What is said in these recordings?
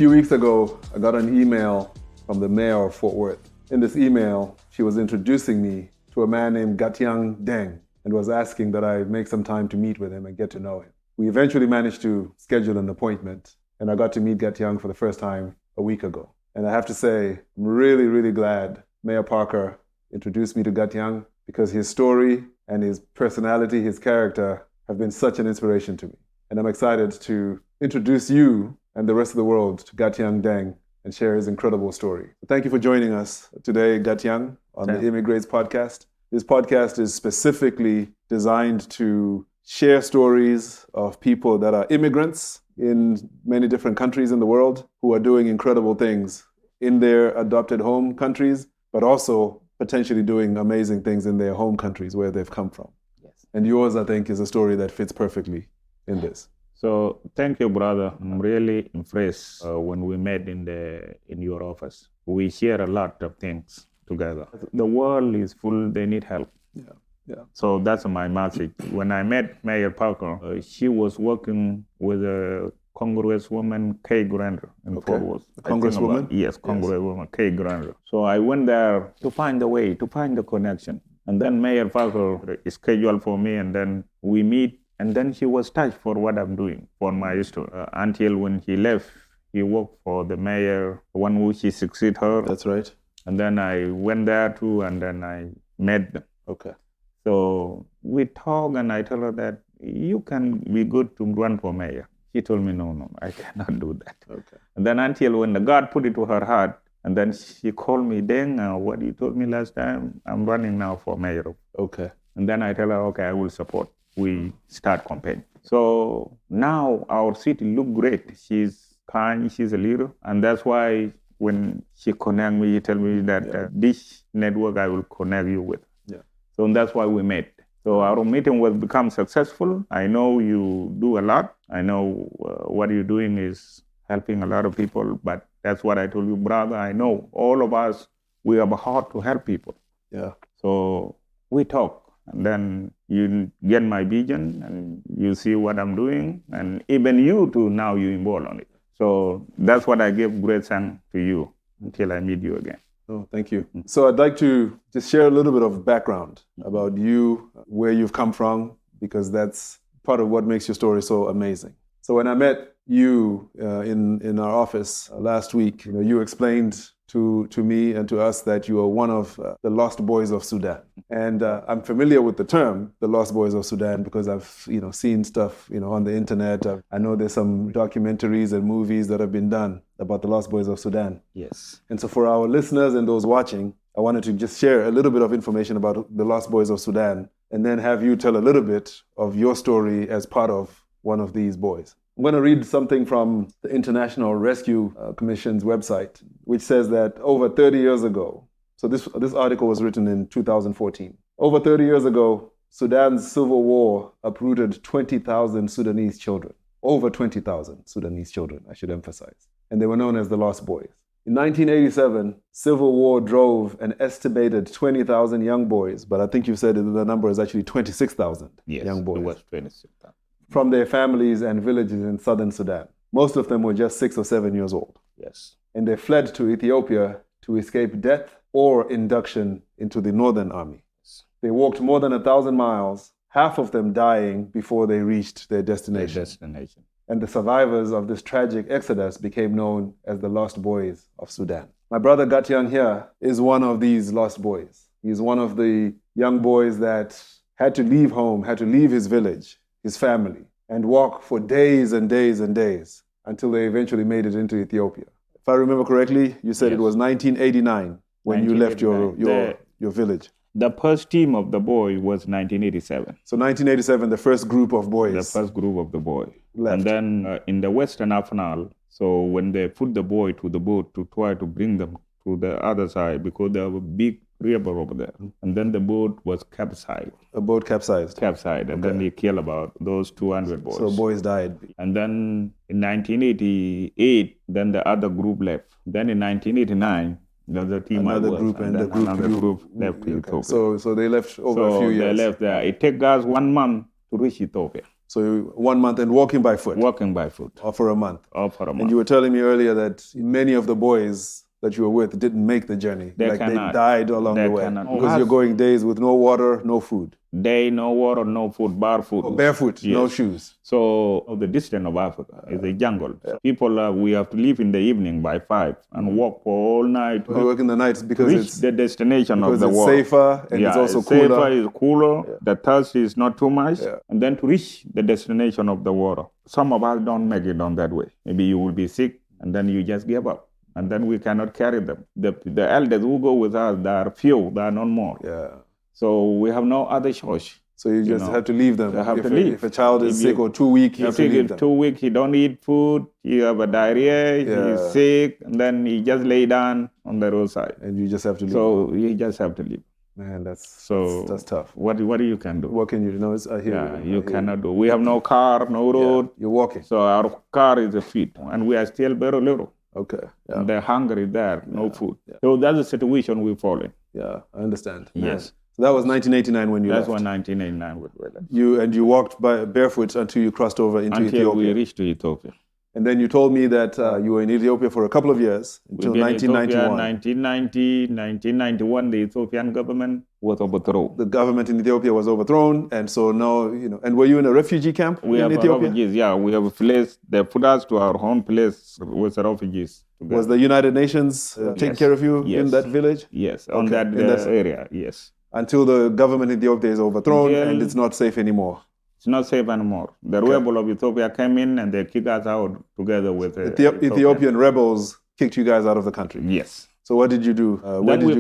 few weeks ago, I got an email from the mayor of Fort Worth. In this email, she was introducing me to a man named Gatjang Deng and was asking that I make some time to meet with him and get to know him. We eventually managed to schedule an appointment, and I got to meet Gatjang for the first time a week ago. And I have to say, I'm really, really glad Mayor Parker introduced me to Gatjang because his story and his personality, his character, have been such an inspiration to me. And I'm excited to introduce you and the rest of the world to Gatjang Deng and share his incredible story. Thank you for joining us today, Gatjang, on the Immigreats podcast. This podcast is specifically designed to share stories of people that are immigrants in many different countries in the world who are doing incredible things in their adopted home countries, but also potentially doing amazing things in their home countries where they've come from. Yes. And yours, I think, is a story that fits perfectly in this. So thank you, brother. I'm really impressed when we met in your office. We share a lot of things together. The world is full, they need help. Yeah. So that's my message. When I met Mayor Parker, she was working with a Congresswoman Kay Grander in Fort Worth. Congresswoman? Yes, Congresswoman Kay Grander. So I went there to find the way, to find the connection. And then Mayor Parker is scheduled for me, and then we meet. And then she was touched for what I'm doing for my story. Until when he left, he worked for the mayor, the one who she succeeded her. That's right. And then I went there too, and then I met them. Okay. So we talked, and I told her that you can be good to run for mayor. She told me, no, I cannot do that. Okay. And then until when the God put it to her heart, and then she called me, Deng, what you told me last time, I'm running now for mayor. Okay. And then I tell her, okay, I will support. We start campaign. So now our city look great. She's kind, she's a leader. And that's why when she connect me, she tell me that this network I will connect you with. Yeah. So that's why we met. So our meeting was become successful. I know you do a lot. I know what you're doing is helping a lot of people, but that's what I told you, brother. I know all of us, we have a heart to help people. Yeah. So we talk. And then you get my vision and you see what I'm doing. And even you too, now you involved on it. So that's what I give great thanks to you until I meet you again. Oh, thank you. So I'd like to just share a little bit of background about you, where you've come from, because that's part of what makes your story so amazing. So when I met you in our office last week, you explained to me and to us that you are one of the Lost Boys of Sudan. And I'm familiar with the term, the Lost Boys of Sudan, because I've seen stuff on the internet. I know there's some documentaries and movies that have been done about the Lost Boys of Sudan. Yes. And so for our listeners and those watching, I wanted to just share a little bit of information about the Lost Boys of Sudan, and then have you tell a little bit of your story as part of one of these boys. I'm going to read something from the International Rescue Commission's website, which says that over 30 years ago, so this article was written in 2014. Over 30 years ago, Sudan's civil war uprooted 20,000 Sudanese children. Over 20,000 Sudanese children, I should emphasize. And they were known as the Lost Boys. In 1987, civil war drove an estimated 20,000 young boys, but I think you said the number is actually 26,000 young boys. It was 26,000. From their families and villages in southern Sudan. Most of them were just 6 or 7 years old. Yes. And they fled to Ethiopia to escape death or induction into the Northern Army. Yes. They walked more than 1,000 miles, half of them dying before they reached their destination. And the survivors of this tragic exodus became known as the Lost Boys of Sudan. My brother Gatjang here is one of these lost boys. He's one of the young boys that had to leave home, had to leave his village, his family, and walk for days and days and days until they eventually made it into Ethiopia. If I remember correctly, you said it was 1989 when you left your village. The first team of the boy was 1987. So 1987, the first group of boys. The first group of the boy. Left. And then in the Western Afnal, so when they put the boy to the boat to try to bring them to the other side, because there was a big river over there. And then the boat was capsized. A boat capsized? Capsized. And then they killed about those 200 boys. So boys died. And then in 1988, then the other group left. Then in 1989, another team another group left to Ethiopia. So they left over a few years. They left there. It took us 1 month to reach Ethiopia. So 1 month and walking by foot. Walking by foot. Or for a month. Or for a month. And you were telling me earlier that many of the boys that you were with didn't make the journey. They They died along the way. Cannot. Because you're going days with no water, no food. Day, no water, no food, barefoot. Oh, barefoot, no shoes. So the distance of Africa is a jungle. So people, we have to leave in the evening by 5 and walk for all night. We work in the nights because reach it's the destination of the it's world. safer and it's also cooler. Safer, it's cooler. The thirst is not too much. And then to reach the destination of the water. Some of us don't make it on that way. Maybe you will be sick and then you just give up. And then we cannot carry them. The elders who go with us, there are few, there are not more. So we have no other choice. So you just have to leave them. If a child is sick or too weak, you have to leave them. Too weak, he don't eat food, he have a diarrhea, he's sick, and then he just lay down on the roadside. And you just have to leave. So you just have to leave. Man, that's tough. What you can do? What can you do? I hear you. You cannot do. We have no car, no road. You're walking. So our car is a feet, and we are still very little. Okay. And the hunger is there, no food. So that's the situation we fall in. Yeah, I understand. Yes. So that was 1989 when you left. That's when 1989 we left. You walked barefoot until you crossed over into Ethiopia. Until we reached Ethiopia. And then you told me that you were in Ethiopia for a couple of years until 1991. 1991, the Ethiopian government was overthrown. The government in Ethiopia was overthrown, and so now, and were you in a refugee camp in Ethiopia? Refugees, we have a place. They put us to our home place with the refugees. Together. Was the United Nations taking care of you in that village? Yes, on that area, yes. Until the government in Ethiopia is overthrown and it's not safe anymore. It's not safe anymore. The rebel of Ethiopia came in and they kicked us out together with the Ethiopian rebels kicked you guys out of the country. Yes. So what did you do? Then we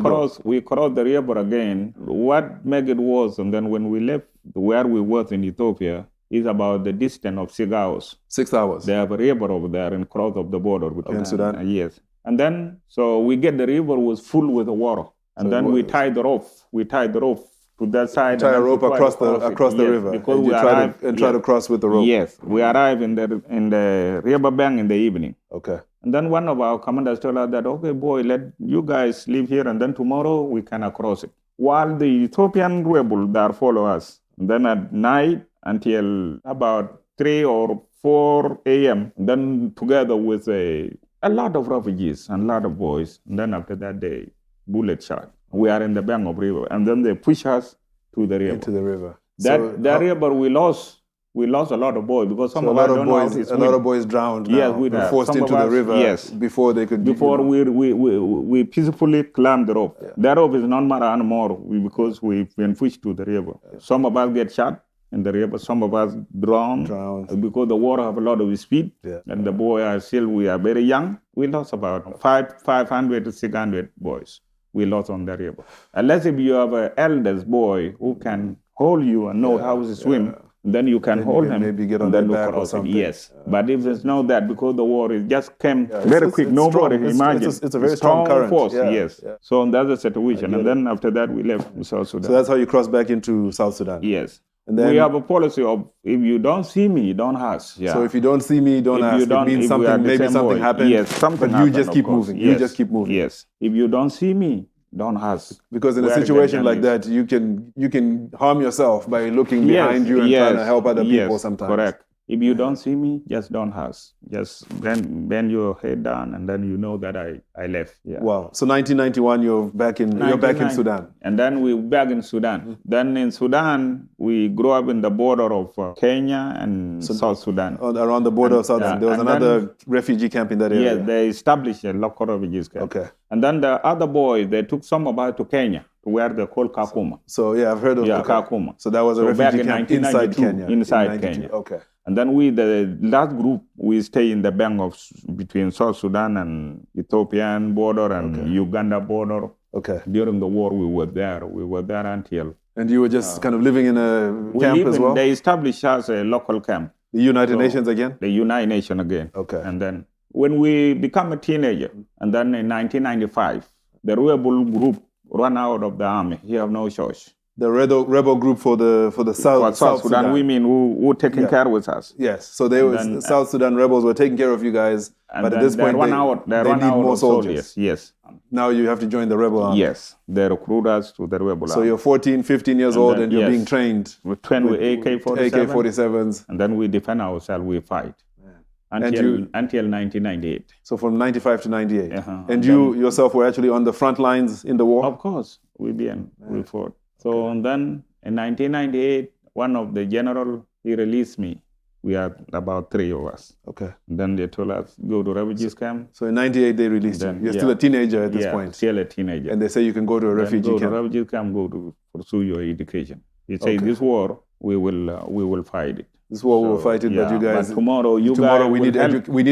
crossed the river again. What made it worse, and then when we left where we were in Ethiopia, is about the distance of 6 hours. 6 hours. They have a river over there and cross of the border between Sudan. Yes. And then, so we get the river was full with the water. And then we tied the rope. We tied the rope to that side. Tie a rope across the river. Because and you try to cross with the rope. Yes. We arrive in the river bank in the evening. Okay. And then one of our commanders told us that, okay, boy, let you guys live here, and then tomorrow we can cross it. While the Ethiopian rebel there follow us. And then at night until about 3 or 4 a.m., then together with a lot of refugees and a lot of boys. And then after that, they bullet shot. We are in the bank of river, and then they push us to the river. Into the river. That river we lost. We lost a lot of boys because some of us don't know how to swim. A lot of boys drowned. Yes, we were forced into the river. Yes. Before they could. Before we peacefully climbed the rope. Yeah. The rope is not matter anymore because we've been pushed to the river. Yeah. Some of us get shot in the river. Some of us drowned. Because the water have a lot of speed. Yeah. And the boys are still, we are very young. We lost about 500 to 600 boys. We lost on the river. Unless if you have an eldest boy who can hold you and know how to swim, then you can hold him. Maybe get on the back or something. Yes. But if it's not that, because the war is just came very quick, nobody imagine. It's a very strong current. Force, yes. Yeah. So that's the situation. And then after that, we left South Sudan. So that's how you crossed back into South Sudan? Yes. And then, we have a policy of, if you don't see me, don't ask. Yeah. So if you don't see me, don't ask. It means something, maybe something happened. Yes, something but you just keep moving. Yes. You just keep moving. Yes. If you don't see me, don't ask. Because in a situation like that, you can harm yourself by looking behind you and trying to help other people sometimes. Correct. If you don't see me, just don't ask. Just bend your head down, and then you know that I left. Yeah. Wow. So 1991, you're back in Sudan. And then we're back in Sudan. Mm-hmm. Then in Sudan, we grew up in the border of Kenya and South Sudan. Around the border of South Sudan. There was another refugee camp in that area. Yes, they established a local refugees camp. Okay. And then the other boys, they took some of us to Kenya, to where they call Kakuma. So I've heard of Kakuma. So that was a refugee camp inside Kenya. Inside Kenya. Okay. And then the last group, we stay in the bank between South Sudan and Ethiopian border and Uganda border. Okay. During the war, we were there. We were there until. And you were just kind of living in a camp as well? They established us a local camp. The United Nations again? The United Nations again. Okay. And then when we become a teenager, and then in 1995, the rebel group ran out of the army. He have no choice. The rebel group for the South Sudan. We mean who taking care with us. Yes. So the South Sudan rebels were taking care of you guys, but at this point they need more soldiers. Yes. Now you have to join the rebel army. Yes. They recruit us to the rebel army. So you're 14, 15 years old and you're being trained. We're trained with AK-47s. And then we defend ourselves, we fight. Until 1998. So from 95 to 98. And you yourself were actually on the front lines in the war? Of course. We fought. So and then in 1998, one of the general, he released me. We had about 3 of us. Okay. And then they told us, go to refugees camp. So in 98, they released you. You're still a teenager at this point. Still a teenager. And they say you can go to a refugee camp. Go to refugee camp, go to pursue your education. He said, this war, we will fight it. This war we will fight it, but you guys... But tomorrow we need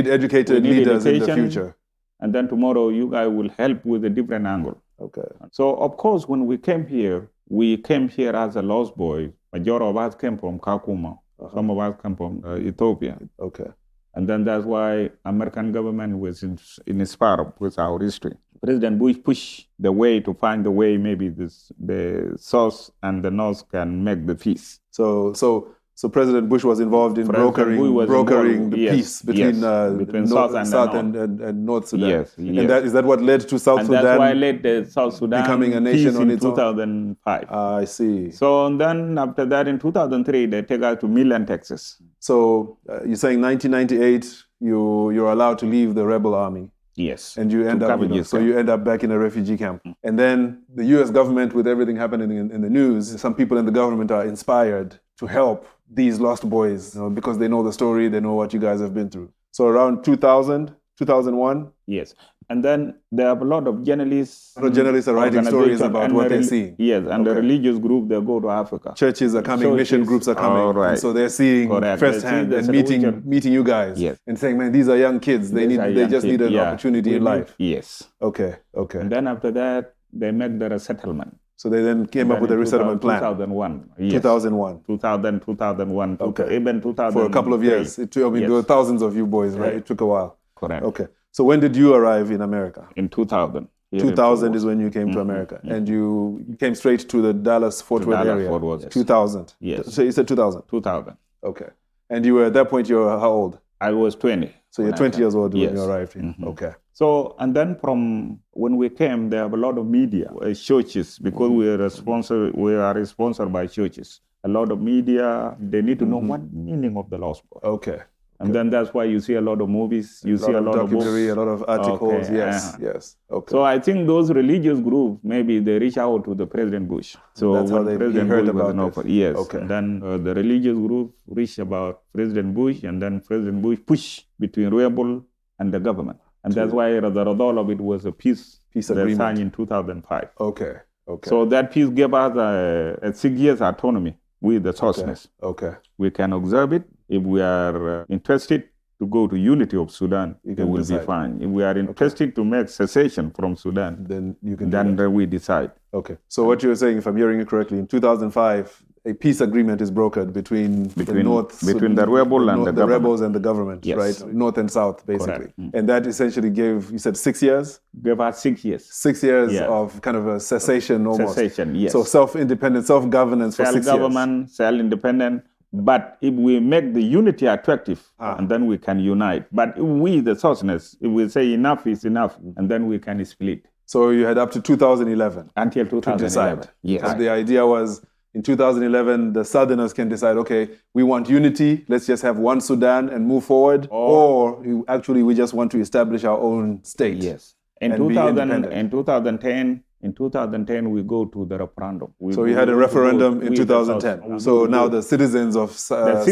educated leaders in the future. And then tomorrow you guys will help with a different angle. Okay. So, of course, when we came here as a lost boy. Majority of us came from Kakuma. Some of us come from Ethiopia. Okay. And then that's why American government was inspired with our history. President Bush pushed the way to find the way maybe the South and the North can make the peace. So President Bush was involved in brokering the peace between South and North Sudan. Yes. And is that what led to South Sudan? That's why led the South Sudan becoming a nation on its own? 2005. I see. So and then after that in 2003 they take us to Midland, Texas. So you're saying 1998 you're allowed to leave the rebel army. Yes. And you end up you end up back in a refugee camp. And then the US government, with everything happening in the news, some people in the government are inspired to help these lost boys, because they know the story, they know what you guys have been through. So around 2000, 2001? Yes. And then there are a lot of journalists. A lot of journalists are writing stories about what they're seeing. Yes, and the religious group, they go to Africa. Churches are coming, mission groups are coming. Right. And so they're seeing firsthand and meeting you guys. Yes. And saying, man, these are young kids. They just need an opportunity in life. Yes. Okay. And then after that, they make the resettlement. So they then came up with a resettlement plan. 2001. Yes. 2001. 2001. Okay. Even 2000. For a couple of years. There were thousands of you boys, right? It took a while. Correct. Okay. So when did you arrive in America? In 2000. 2000 is when you came to America. And you came straight to the Dallas-Fort Worth area. Fort Worth. 2000. Yes. So you said 2000? 2000. Okay. And you were, at that point, you were how old? I was 20. So you're 20 years old when you arrived here. Okay. So, and then from when we came, there were a lot of media, churches, because we are sponsored by churches. A lot of media, they need to know what meaning of the Lost Boy. Okay. And then that's why you see a lot of movies, you see a lot of documentary, books. a lot of articles. Okay. Yes. Okay. So I think those religious groups, maybe they reach out to the President Bush. So that's how President heard Bush about was it. Yes. Okay. And then the religious group reached about President Bush, and then President Bush pushed between rebel and the government. And that's why the result of it was a peace agreement signed in 2005. Okay. So that peace gave us a 6 years autonomy with the Southerners. Okay. We can observe it. If we are interested to go to unity of Sudan, it will be fine. If we are interested to make cessation from Sudan, then you can. Then we decide. Okay. So what you're saying, if I'm hearing you correctly, in 2005, a peace agreement is brokered between the rebel and the rebels and the government, yes. Right? North and South, basically. Correct. And that essentially gave, you said 6 years? Gave us 6 years. 6 years of kind of a cessation almost. Cessation, yes. So self-independent, self-governance for 6 years. Self-government, self-independent. But if we make the unity attractive, and then we can unite. But if we, the Southerners, if we say enough is enough, and then we can split. So you had up to 2011. Until 2011. To decide. Yes. And the idea was, in 2011, the Southerners can decide, okay, we want unity, let's just have one Sudan and move forward, or we just want to establish our own state. Yes. In 2010, we go to the referendum. So you had a referendum in 2010. So now the citizens of South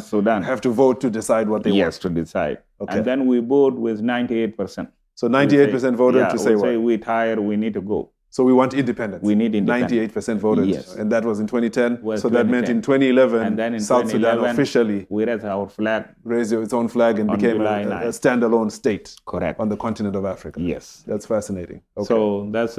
Sudan have to vote to decide what they want. Yes, to decide. Okay. And then we vote with 98%. So 98% voted to say what? Say we're tired, we need to go. So we want independence. We need independence. 98% voted. Yes. And that was in 2010. So that meant in 2011, and then in South Sudan officially raised our flag. Raised its own flag and became a standalone state. Correct. On the continent of Africa. Yes. That's fascinating. Okay. So that's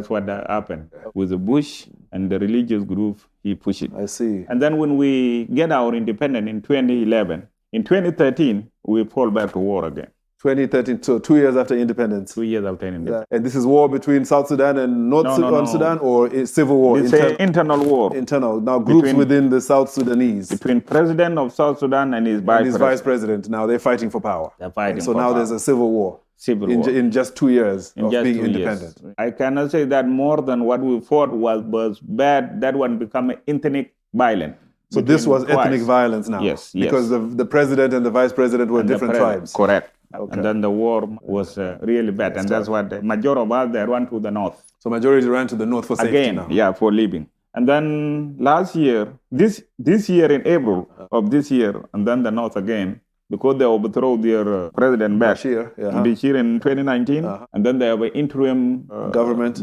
what happened. With the Bush and the religious group, he pushed it. I see. And then when we get our independence in 2011, in 2013, we fall back to war again. 2013, so 2 years after independence. 2 years after independence. And this is war between South Sudan and North Sudan, or is civil war? It's an internal war. Internal. Now groups within the South Sudanese. Between president of South Sudan and his vice president. Now they're fighting for power. They're fighting so now power. there's a civil war. In just 2 years of being independent. I cannot say that more than what we fought was bad. That one became ethnic violence. So this was ethnic violence now? Yes. Because the president and the vice president were different tribes? Correct. Okay. And then the war was really bad. And that's why the majority of us, they ran to the north. So majority ran to the north for safety now? Yeah, for living. And then last year, this year in April of this year, and then the north again, because they overthrew their president back Bashir in 2019, and then they have an interim government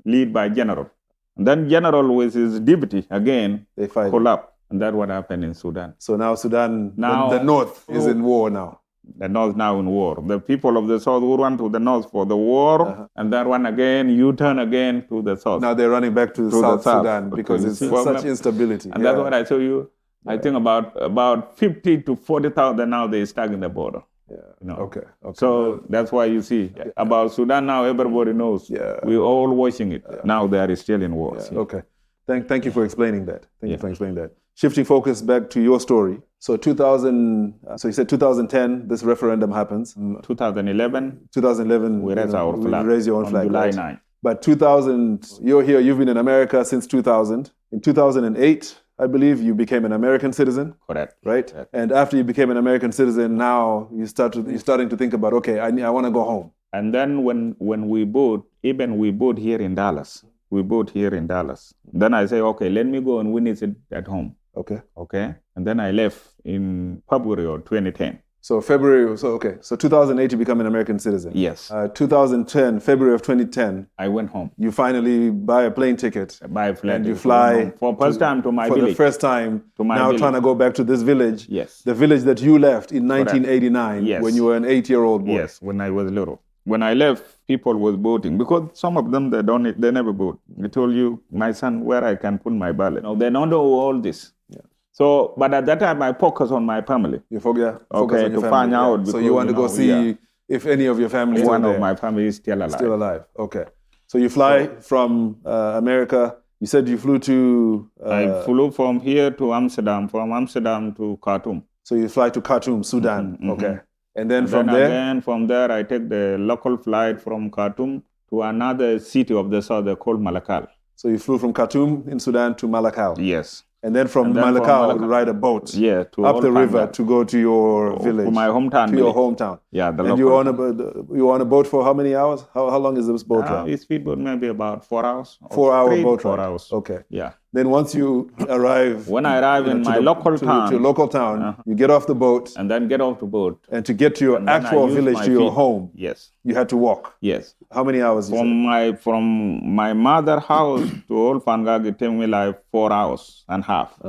led by general. And then general with his deputy again, they fight. Collapsed. And that's what happened in Sudan. So now Sudan, the north is in war now. The north now in war. The people of the south who run to the north for the war, and that one again, U-turn again to the south. Now they're running back to South Sudan because it's such instability. And that's what I tell you. I think about 50 to 40,000 now they're stuck in the border. Yeah. You know? Okay. So that's why you see about Sudan now. Everybody knows. Yeah. We're all watching it. Yeah. Now they are still in war. Yeah. Okay. Thank you for explaining that. Thank you for explaining that. Shifting focus back to your story. So 2000. So you said 2010. This referendum happens. 2011. 2011. We raise our flag. We raise your own flag. July 9. But 2000. You're here. You've been in America since 2000. In 2008. I believe you became an American citizen. Correct. Right? Correct. And after you became an American citizen, now you're starting to think about, okay, I want to go home. And then when we bought here in Dallas. We bought here in Dallas. Then I say, okay, let me go and witness it at home. Okay. And then I left in February of 2010. So 2008 you become an American citizen. Yes. 2010, February of 2010. I went home. You finally buy a plane ticket. And you fly. For first time to my village. For the first time. To my now village. Trying to go back to this village. Yes. The village that you left in 1989 when you were an 8-year-old boy. Yes, when I was little. When I left, people was voting because some of them, they never vote. I told you, my son, where I can put my ballot. No, they don't know all this. Yeah. So, but at that time, I focus on my family. You focus on your family. Find out. Because, so you want to go see if any of your family is one of my family is still alive. Still alive. Okay. So you fly from America. You said you flew to... I flew from here to Amsterdam, from Amsterdam to Khartoum. So you fly to Khartoum, Sudan. Mm-hmm. Okay. And then from there, I take the local flight from Khartoum to another city of the south called Malakal. So you flew from Khartoum in Sudan to Malakal? Yes. And then from Malakal, ride a boat up the river to go to your village. To my hometown. To your hometown. Yeah, and you were on a boat for how many hours? How long is this boat ride? It's speedboat, maybe about 4 hours. 4-hour boat ride? 4 hours. Okay. Yeah. Then once you arrive... When I arrive in my local town... To your local town, you get off the boat. And then get off the boat. And to get to your actual village, to your home, yes, you had to walk. Yes. How many hours? From my mother's house to Old Fangag, it took me like 4 hours and a half.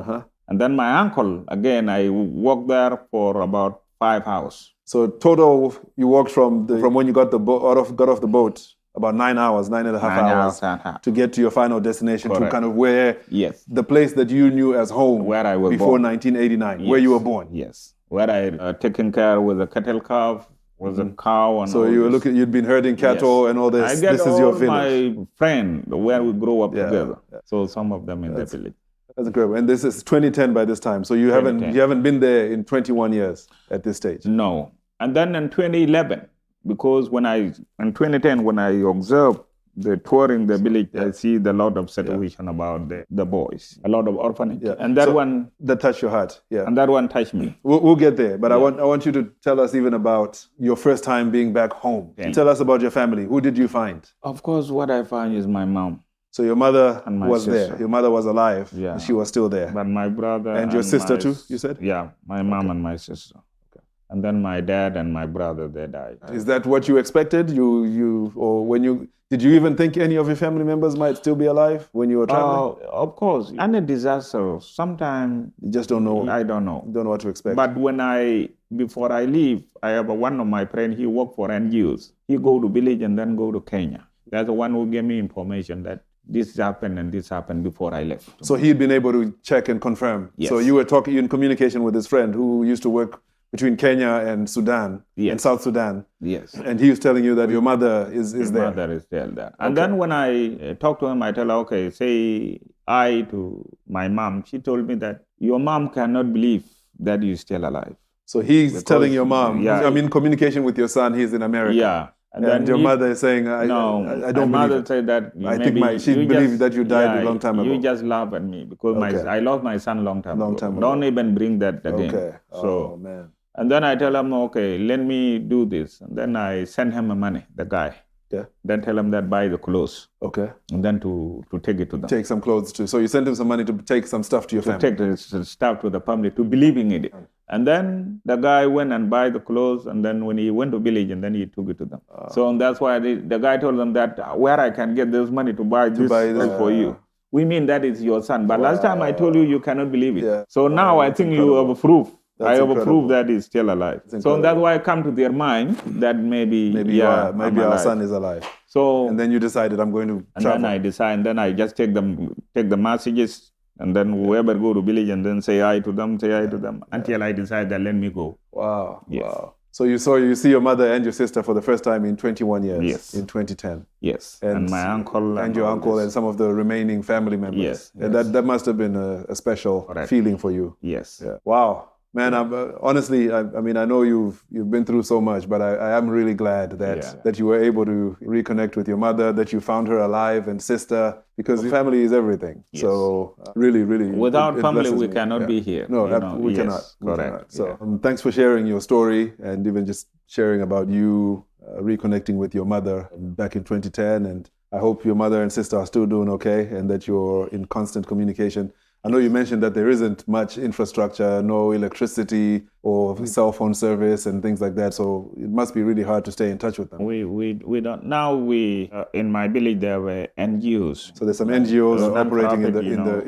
And then my uncle, again, I walked there for about 5 hours. So total, you walked from when you got off the boat, about 9 hours, 9.5 hours to get to your final destination. Correct. To kind of where the place that you knew as home where I was before born. 1989, where you were born. Yes, where I taken care with a cattle calf, with a cow, and so all you were this. You'd been herding cattle and all this. This is your village. My friend, where we grew up together. So some of them in the village. That's incredible. And this is 2010 by this time. So you haven't been there in 21 years at this stage. No. And then in 2011. Because in 2010, when I observed the touring the village, I see the lot of situation about the boys, a lot of orphanage. Yeah. And that touched your heart. Yeah. And that one touched me. We'll get there. But I want you to tell us even about your first time being back home. Okay. Tell us about your family. Who did you find? Of course, what I found is my mom. So your mother was there. Your mother was alive. Yeah. And she was still there. But my brother and your sister too, you said? Yeah, my mom and my sister. And then my dad and my brother, they died. Is that what you expected? Did you even think any of your family members might still be alive when you were traveling? Of course. Any disaster, sometimes... You just don't know. I don't know. You don't know what to expect. But before I leave, I have one of my friends, he worked for NGOs. He go to village and then go to Kenya. That's the one who gave me information that this happened and this happened before I left. So he'd been able to check and confirm. Yes. So you were in communication with his friend who used to work between Kenya and Sudan, and South Sudan. Yes. And he was telling you that your mother is there. Your mother is there. And then when I talk to him, I tell her, okay, say hi to my mom. She told me that your mom cannot believe that you're still alive. So he's telling your mom, I'm in communication with your son, he's in America. Yeah. And your mother is saying, I don't believe it. My mother said that I think she believes that you died a long time ago. You just laugh at me because I lost my son long time ago. Don't even bring that again. Okay. Oh, man. And then I tell him, okay, let me do this. And then I send him the money, the guy. Okay. Then tell him that buy the clothes. Okay. And then to take it to them. Take some clothes too. So you sent him some money to take some stuff to your family. To take the stuff to the family, to believing in it. And then the guy went and buy the clothes, and then when he went to village, and then he took it to them. So that's why the guy told them that where I can get this money to buy this for you. We mean that is your son. But last time I told you, you cannot believe it. Yeah. So now I think you have a proof. I have a proof that he's still alive. So that's why I come to their mind that maybe our son is alive. So and then you decided I'm going to travel. And then I decide, and then I just take the messages, and then whoever go to village and then say hi to them, until I decide that let me go. Wow. Yes. Wow. So you see your mother and your sister for the first time in 21 years. Yes. In 2010. Yes. And my uncle. And your uncle and some of the remaining family members. Yes. And that must have been a special feeling for you. Yes. Yeah. Wow. Man, honestly, I mean, I know you've been through so much, but I am really glad that you were able to reconnect with your mother, that you found her alive and sister, because family is everything. Yes. So really, really. Without family, we cannot be here. No, we cannot. Correct. So thanks for sharing your story and even just sharing about you reconnecting with your mother back in 2010. And I hope your mother and sister are still doing okay and that you're in constant communication. I know you mentioned that there isn't much infrastructure, no electricity or cell phone service and things like that. So it must be really hard to stay in touch with them. We don't. Now in my village there were NGOs. So there's some NGOs operating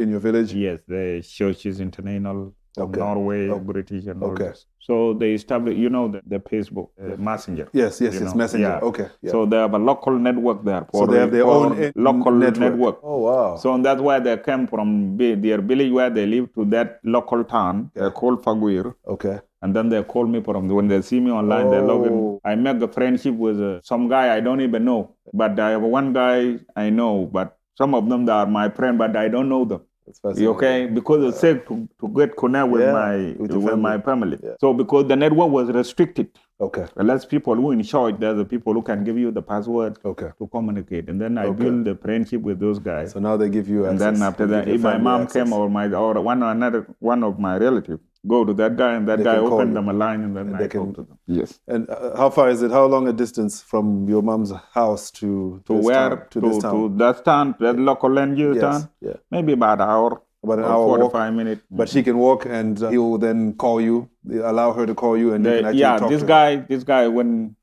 in your village. Yes, the Churches International from Norway, British and all this. So they established, the Facebook, the Messenger. Yes, it's Messenger. Yeah. Okay. Yeah. So they have a local network there. So they have their own local network. Oh, wow. So that's why they came from their village where they live to that local town. They're called Faguir. Okay. And then they call me from when they see me online, they log in. I make a friendship with some guy I don't even know. But I have one guy I know, but some of them are my friend, but I don't know them. Okay, because it's safe to get connect with my family. Yeah. So because the network was restricted. Okay. Unless people who in charge, there's the people who can give you the password to communicate. And then I build the friendship with those guys. So now they give you access. And then after that, if my mom came or one of my relatives go to that guy, and that guy opened them a line, and then I talk to them. Yes. And how far is it? How long a distance from your mom's house to this town? To that town, that local NGO town? Yeah. Maybe about an hour. About an hour 45 minutes. But she can walk, and he will then call you. Allow her to call you, and you can actually talk to her. This guy, when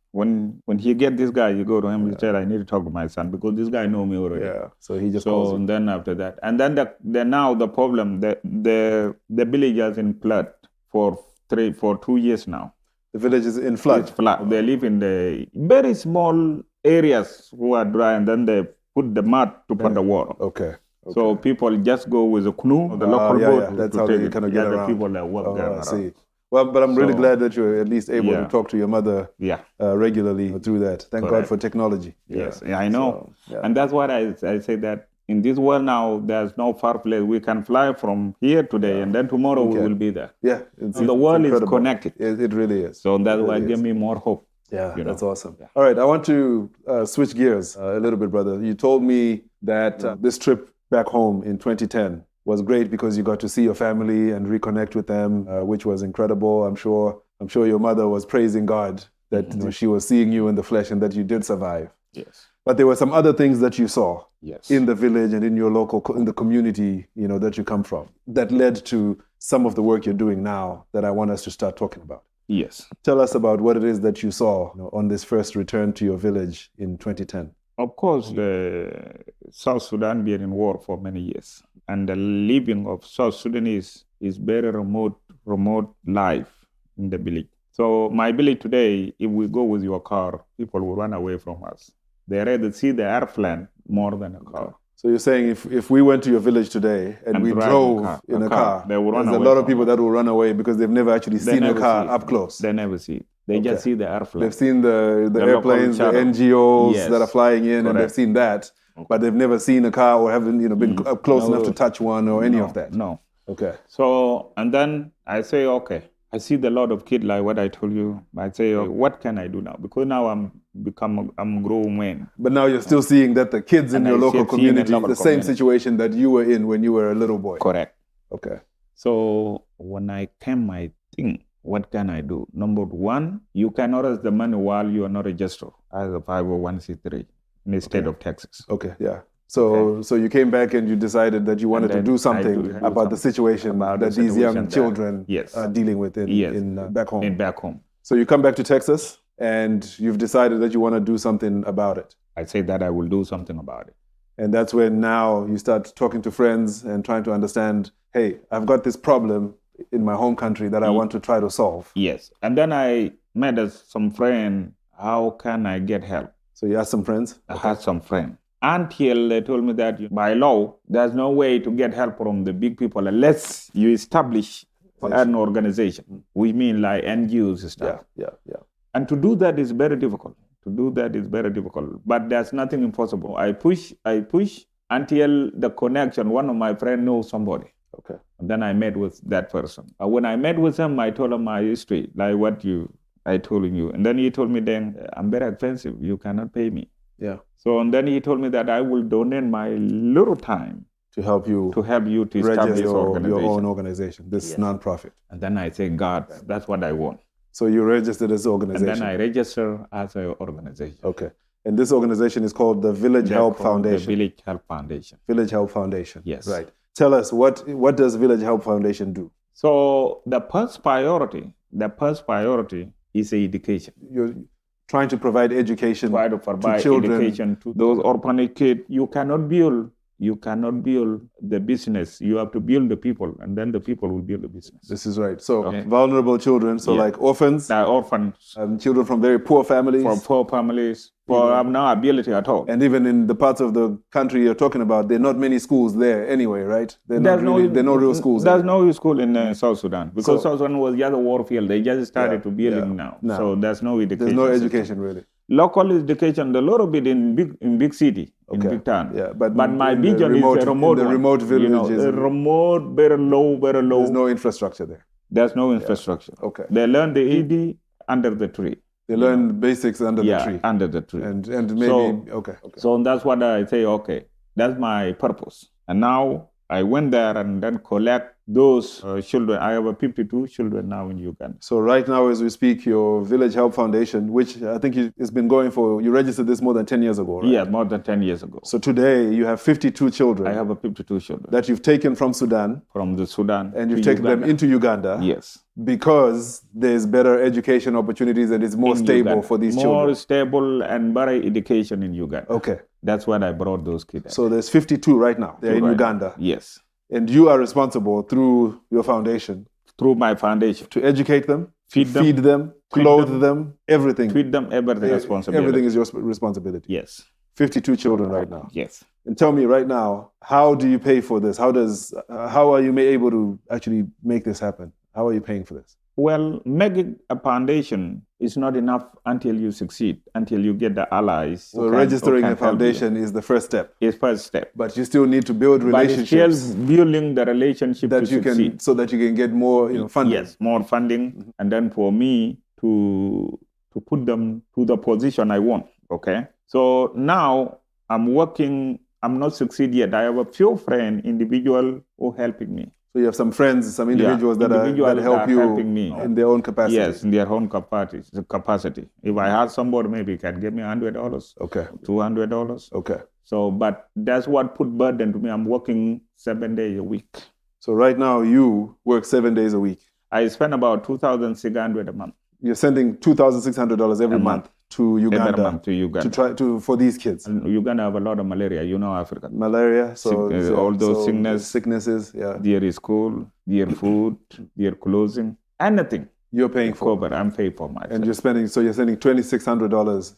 he get this guy, you go to him and say, I need to talk to my son because this guy know me already. Yeah. So he just calls you. And then after that, and then now the problem, the village is in flood for 2 years now. The village is in flood. It's flood. They live in the very small areas who are dry, and then they put the mud to put the water. Okay. So people just go with a canoe, the local boat. That's how they kind of get around. The people that work there. I see. Well, but I'm really glad that you're at least able to talk to your mother regularly through that. Thank God for technology. Yes, I know. And that's what I say that in this world now, there's no far place. We can fly from here today, and then tomorrow we will be there. Yeah. The world is connected. It really is. So that's why it gives me more hope. Yeah, that's awesome. Yeah. All right, I want to switch gears a little bit, brother. You told me that this trip back home in 2010 was great because you got to see your family and reconnect with them, which was incredible. I'm sure your mother was praising God that she was seeing you in the flesh and that you did survive. Yes. But there were some other things that you saw in the village and in your in the community, that you come from, that led to some of the work you're doing now that I want us to start talking about. Yes. Tell us about what it is that you saw on this first return to your village in 2010. Of course, the South Sudan been in war for many years, and the living of South Sudanese is very remote life in the village. So my village today, if we go with your car, people will run away from us. They rather see the airplane more than a car. So you're saying if we went to your village today and we drive drove in a car, they will run there's a away lot of from people us. that will run away because they've never actually They seen a never car see it. up close. They never see it. They just see the airplane. They've seen the The airplanes, the local shuttle. NGOs Yes. that are flying in, and they've Correct. seen that, but they've never seen a car or haven't been up close No. enough to touch one or any No, of that. No. Okay. So, and then I say, okay, I see the lot of kids like what I told you. I say, okay, what can I do now? Because now I'm grown man. But now you're still seeing that the kids in And your I local still see in the community, local the same community. situation that you were in when you were a little boy. Correct. Okay. So when I came, I think, what can I do? Number one, you cannot raise the money while you are not registered as a 501c3 in the state of Texas. Okay. Yeah. So you came back and you decided that you wanted to do something about the situation that these young children are dealing with in back home. Back home. So you come back to Texas and you've decided that you want to do something about it. I say that I will do something about it. And that's when now you start talking to friends and trying to understand, hey, I've got this problem in my home country that I want to try to solve. Yes. And then I met some friend, how can I get help? So you asked some friends? I had some friends. Until they told me that by law, there's no way to get help from the big people unless you establish an organization. We mean like NGOs stuff. Yeah. And to do that is very difficult. But there's nothing impossible. I push until the connection, one of my friends knows somebody. Okay. And then I met with that person. When I met with him, I told him my history, like what I told you. And then he told me, then I'm very expensive. You cannot pay me. Yeah. So and then he told me that I will donate my little time to help you to establish your own organization, this nonprofit. And then I say, God, that's what I want. So you registered as an organization. And then I register as an organization. Okay. And this organization is called the Village Help Foundation. The Village Help Foundation. Village Help Foundation. Yes. Right. Tell us, what does Village Help Foundation do? So the first priority is education. You're trying to provide education to children, education to those orphanage kids. You cannot build the business. You have to build the people, and then the people will build the business. This is right. So vulnerable children, like orphans, children from very poor families, have no ability at all. And even in the parts of the country you're talking about, there are not many schools there anyway, right? There are no real schools. There's no school in South Sudan because South Sudan was just a war field. They just started to building now. So there's no education. There's no education really. Local education, a little bit in big city, in big town. Yeah, but my vision is a remote in the remote villages. Remote, very low. There's no infrastructure there. There's no infrastructure. Okay. They learn the ED under the tree. They learn basics under the tree. Under the tree. And maybe, okay. So that's what I say, okay, that's my purpose. And now I went there and then collect those children. I have 52 children now in Uganda. So right now as we speak, your Village Help Foundation, which I think it's been going you registered this more than 10 years ago, right? Yeah, more than 10 years ago. So today you have 52 children. I have 52 children. That you've taken from Sudan. From the Sudan. And you've taken them into Uganda. Yes. Because there's better education opportunities and it's more stable Uganda. For these children. More stable and better education in Uganda. Okay. That's what I brought those kids. So there's 52 right now. They're in Uganda. Yes. And you are responsible through your foundation. Through my foundation. To educate them, feed them, clothe them, everything. Feed them, everything responsibility. Everything is your responsibility. Yes. 52 children right now. Yes. And tell me right now, how do you pay for this? How are you able to actually make this happen? How are you paying for this? Well, making a foundation is not enough until you succeed, until you get the allies. So registering a foundation is the first step. It's first step. But you still need to build relationships. But it's still building the relationship that you succeed. Can, so that you can get more funding. Yes, more funding. And then for me to put them to the position I want. Okay. So now I'm working. I'm not succeed yet. I have a few friends, individual who helping me. So you have some friends, some individuals that help you in their own capacity. Yes, in their own capacity. If I had somebody, maybe can give me $100. Okay. $200. Okay. So, but that's what put burden to me. I'm working 7 days a week. So right now you work 7 days a week. I spend about $2,600 a month. You're sending $2,600 every month to Uganda. Every month to Uganda. For these kids. And Uganda have a lot of malaria. You know Africa. Malaria. All those sicknesses. Yeah. Their school, their food, their clothing, anything. You're paying for. But I'm paying for myself. And you're sending $2,600.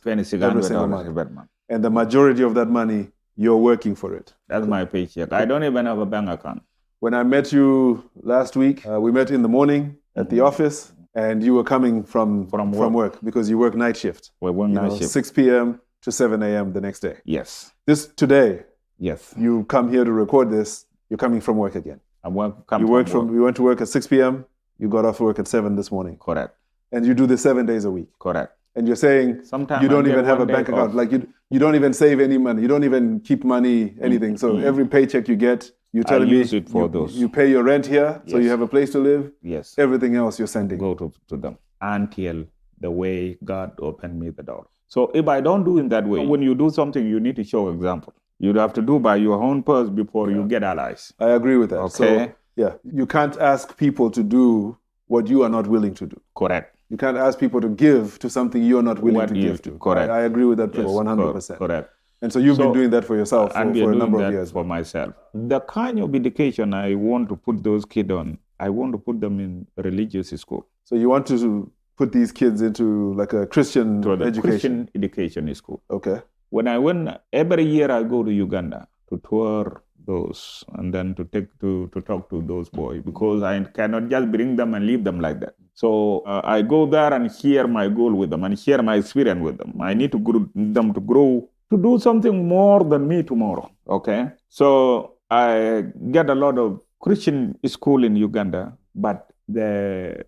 $2,600 every month. And the majority of that money you're working for it. That's my paycheck. I don't even have a bank account. When I met you last week, we met in the morning at the office, and you were coming from work because you work night shift. We work night shift. 6 p.m. to 7 a.m. the next day. Yes. Today, yes, you come here to record this, you're coming from work again. You went to work at 6 p.m., you got off work at 7 this morning. Correct. And you do this 7 days a week. Correct. And you're saying sometimes you don't even have a bank account. Like you don't even save any money. You don't even keep money, anything. So every paycheck you get, you tell me use it for those. You pay your rent here, so you have a place to live. Yes. Everything else you're sending. Go to them until the way God opened me the door. So if I don't do in that way, when you do something, you need to show example. You have to do by your own purse before you get allies. I agree with that. Okay. So, you can't ask people to do what you are not willing to do. Correct. You can't ask people to give to something you are not willing to give to. Correct. I agree with that 100%. Correct. And so you've been doing that for yourself for a number of years. For myself. The kind of education I want to put those kids on, I want to put them in religious school. So you want to put these kids into like a Christian education? Christian education school. Okay. When I went, every year I go to Uganda to tour those and then to talk to those boys because I cannot just bring them and leave them like that. So I go there and share my goal with them and share my experience with them. I need to grow them to grow to do something more than me tomorrow. Okay. So I get a lot of Christian school in Uganda, but their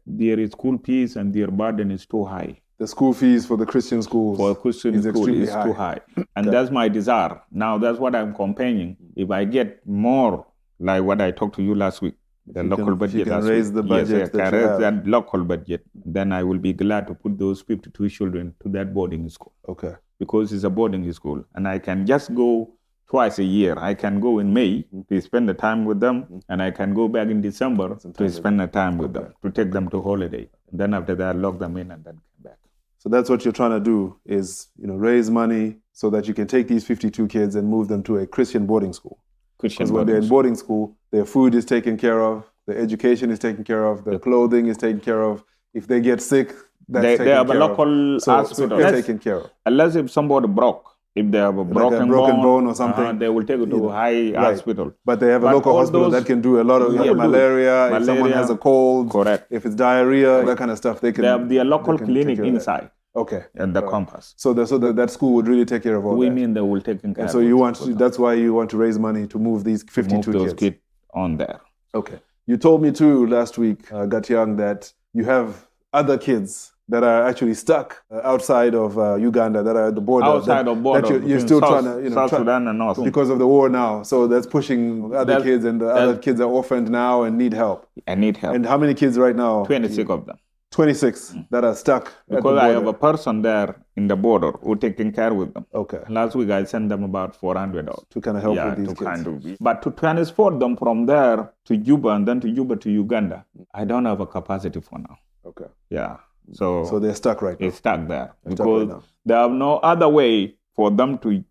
school fees and their burden is too high. The school fees for the Christian schools is too high. And that's my desire. Now that's what I'm campaigning. If I get more, like what I talked to you last week, the local budget. You can raise the budget. That local budget. Then I will be glad to put those 52 children to that boarding school. Okay. Because it's a boarding school. And I can just go twice a year. I can go in May to spend the time with them. And I can go back in December to spend the time with them, to take them to holiday. And then after that, lock them in and then come back. So that's what you're trying to do is, raise money so that you can take these 52 kids and move them to a Christian boarding school. Because when they're in boarding school, their food is taken care of, their education is taken care of, their clothing is taken care of. If they get sick, that's taken care of. They have a local hospital. So they're taken care of. Unless if somebody broke, if they have a broken bone or something, they will take it to a high hospital. But they have a local hospital that can do a lot of malaria. If someone has a cold, correct. If it's diarrhea, that kind of stuff, they can. They have their local clinic inside. Okay. And the compass. So that school would really take care of all that. We mean they will take care of it. So that's why you want to raise money to move these 52 kids on there. Okay. You told me too last week, Gatjang, that you have other kids that are actually stuck outside of Uganda, that are at the border. Outside of border. That you're still trying to, South Sudan and North. Because of the war now. So that's pushing other kids, and the other kids are orphaned now and need help. I need help. And how many kids right now? 26 of them. 26 that are stuck because I have a person there in the border who taking care with them. Okay. Last week I sent them about $400 to kind of help with these kids. But to transport them from there to Juba and then to Juba to Uganda, I don't have a capacity for now. Okay. Yeah. So they're stuck right now. They're stuck there because they have no other way for them to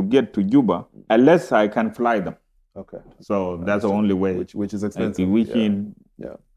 get to Juba unless I can fly them. Okay. So that's the only way. Which is expensive. Which in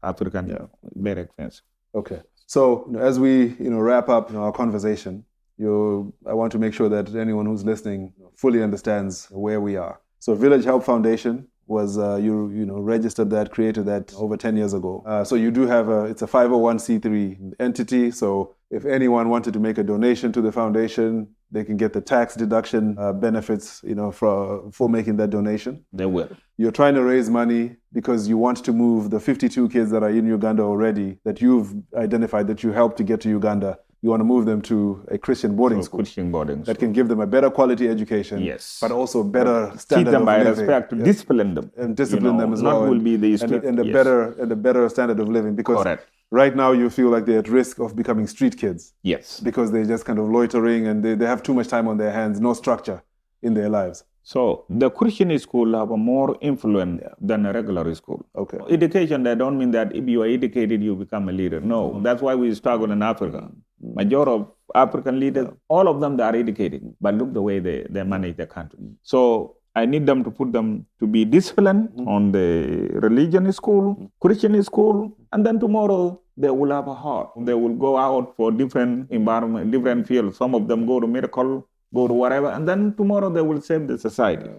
African, very expensive. Okay. So as we wrap up our conversation, I want to make sure that anyone who's listening fully understands where we are. So Village Help Foundation was registered that, created that over 10 years ago. So you do have it's a 501c3 entity. So if anyone wanted to make a donation to the foundation, they can get the tax deduction benefits, for making that donation. They will. You're trying to raise money because you want to move the 52 kids that are in Uganda already, that you've identified, that you helped to get to Uganda. You want to move them to a Christian boarding school. Christian boarding that can give them a better quality education. Yes. But also better standard of living. Teach them by respect, to discipline them. And discipline them as well. Not will be the and a better standard of living. Because right now you feel like they're at risk of becoming street kids. Yes. Because they're just kind of loitering and they have too much time on their hands, no structure in their lives. So the Christian school have a more influence than a regular school. Okay. Education, that don't mean that if you are educated, you become a leader. No, that's why we struggle in Africa. Majority of African leaders, all of them, they are educated, but look the way they manage the country. So I need them to put them to be disciplined on the religion school, Christian school, and then tomorrow they will have a heart. They will go out for different environment, different fields. Some of them go to medical go to whatever, and then tomorrow they will save the society.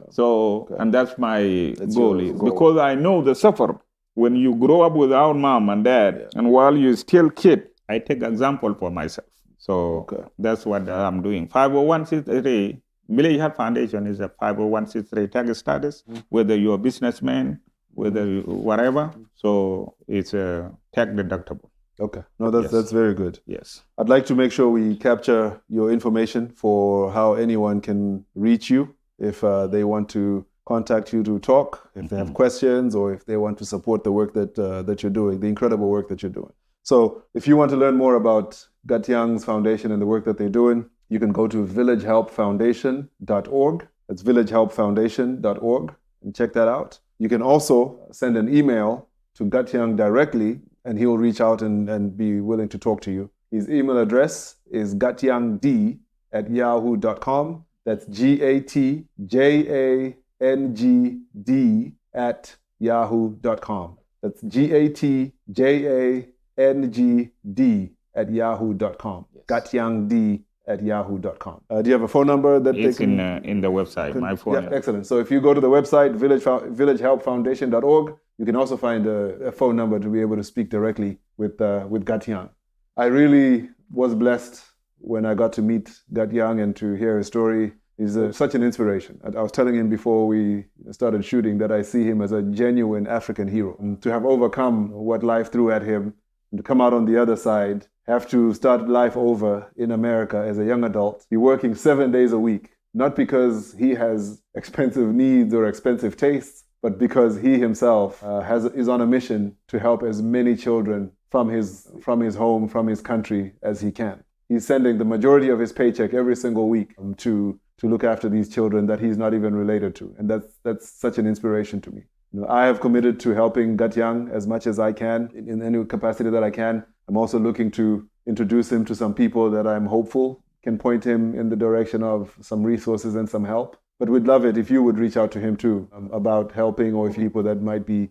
And that's my goal. Because I know the suffer. When you grow up without mom and dad, and while you're still kid, I take example for myself. So that's what I'm doing. 501c3, Village Health Foundation is a 501c3 tax status, whether you're a businessman, whether you, whatever. So it's a tax deductible. Okay. No, that's very good. Yes. I'd like to make sure we capture your information for how anyone can reach you if they want to contact you to talk, if they have questions, or if they want to support the work that you're doing, the incredible work that you're doing. So if you want to learn more about Gatjang's foundation and the work that they're doing, you can go to villagehelpfoundation.org. That's villagehelpfoundation.org, and check that out. You can also send an email to Gatjang directly, and he will reach out and be willing to talk to you. His email address is gatjangd@yahoo.com. That's gatjangd@yahoo.com. That's gatjangd@yahoo.com. Gatjangd@yahoo.com. Do you have a phone number that it's they can... in the website, my phone. Yeah, excellent. So if you go to the website, villagehelpfoundation.org, you can also find a phone number to be able to speak directly with Gatjang. I really was blessed when I got to meet Gatjang and to hear his story. He's such an inspiration. I was telling him before we started shooting that I see him as a genuine African hero. And to have overcome what life threw at him, and to come out on the other side, have to start life over in America as a young adult, be working 7 days a week, not because he has expensive needs or expensive tastes, but because he himself is on a mission to help as many children from his home, from his country as he can. He's sending the majority of his paycheck every single week to look after these children that he's not even related to. And that's such an inspiration to me. You know, I have committed to helping Gatjang as much as I can, in any capacity that I can. I'm also looking to introduce him to some people that I'm hopeful can point him in the direction of some resources and some help. But we'd love it if you would reach out to him too about helping, or if people that might be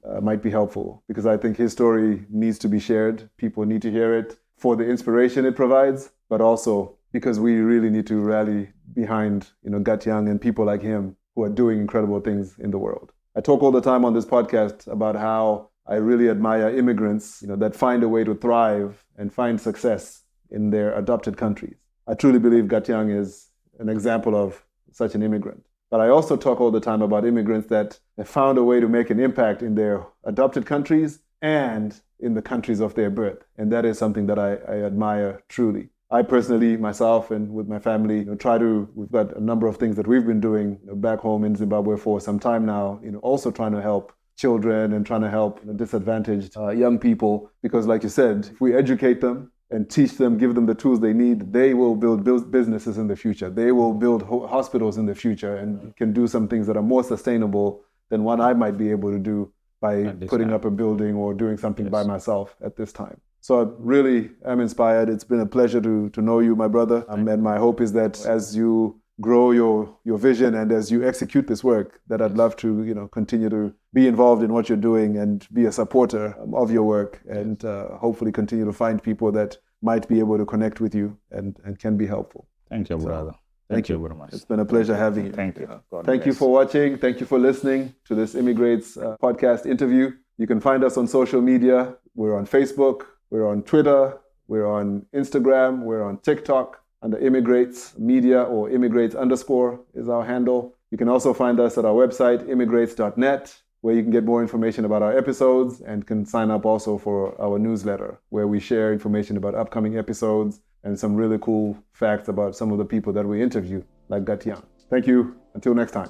helpful, because I think his story needs to be shared. People need to hear it for the inspiration it provides, but also because we really need to rally behind, Gatjang and people like him who are doing incredible things in the world. I talk all the time on this podcast about how I really admire immigrants, that find a way to thrive and find success in their adopted countries. I truly believe Gatjang is an example of such an immigrant. But I also talk all the time about immigrants that have found a way to make an impact in their adopted countries and in the countries of their birth. And that is something that I admire truly. I personally, myself, and with my family, we've got a number of things that we've been doing back home in Zimbabwe for some time now, also trying to help children and trying to help disadvantaged young people. Because like you said, if we educate them and teach them, give them the tools they need, they will build businesses in the future. They will build hospitals in the future and can do some things that are more sustainable than what I might be able to do by putting up a building or doing something by myself at this time. So I really am inspired. It's been a pleasure to know you, my brother. And my hope is that as you grow your vision and as you execute this work, that I'd love to continue to be involved in what you're doing and be a supporter of your work, and hopefully continue to find people that might be able to connect with you and can be helpful. Thank you, brother. Thank you very much. It's been a pleasure having you. Thank you. Thank you for watching. Thank you for listening to this Immigreats podcast interview. You can find us on social media. We're on Facebook. We're on Twitter. We're on Instagram. We're on TikTok under Immigreats Media, or Immigreats _ is our handle. You can also find us at our website, immigrates.net, where you can get more information about our episodes and can sign up also for our newsletter, where we share information about upcoming episodes and some really cool facts about some of the people that we interview, like Gatjang. Thank you. Until next time.